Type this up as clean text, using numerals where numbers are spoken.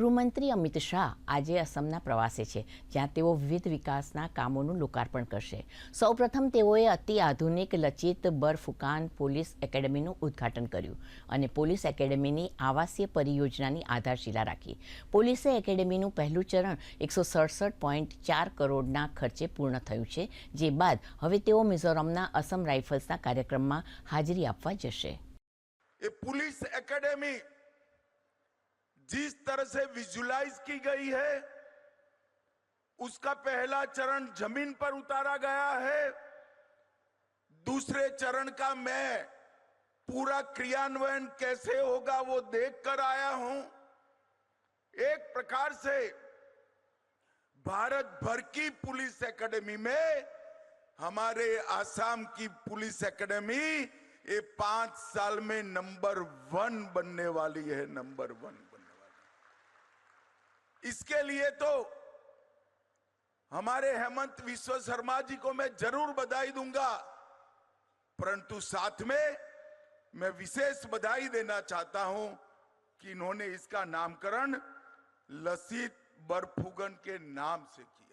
ગૃહમંત્રી અમિત શાહ આજે અસમના પ્રવાસે છે, જ્યાં તેઓ વિવિધ વિકાસના કામોનું લોકાર્પણ કરશે. સૌપ્રથમ તેઓએ અતિ આધુનિક લચિત બરફુકાન પોલીસ એકેડમીનું ઉદ્ઘાટન કર્યું અને પોલીસ એકેડમીની આવાસીય પરિયોજનાની આધારશિલા રાખી. પોલીસે એકેડમીનું પહેલું ચરણ 167.4 કરોડના ખર્ચે પૂર્ણ થયું છે, જે બાદ હવે તેઓ મિઝોરમના અસમ રાઇફલ્સના કાર્યક્રમમાં હાજરી આપવા જશે. पुलिस एकेडमी जिस तरह से विजुलाइज की गई है, उसका पहला चरण जमीन पर उतारा गया है. दूसरे चरण का मैं पूरा क्रियान्वयन कैसे होगा वो देख कर आया हूं. एक प्रकार से भारत भर की पुलिस एकेडमी में हमारे आसाम की पुलिस एकेडमी ये 5 साल में नंबर 1 बनने वाली है. नंबर 1 बनने वाली. इसके लिए तो हमारे हेमंत विश्व शर्मा जी को मैं जरूर बधाई दूंगा, परंतु साथ में मैं विशेष बधाई देना चाहता हूं कि इन्होंने इसका नामकरण लसित बरफुकन के नाम से किया.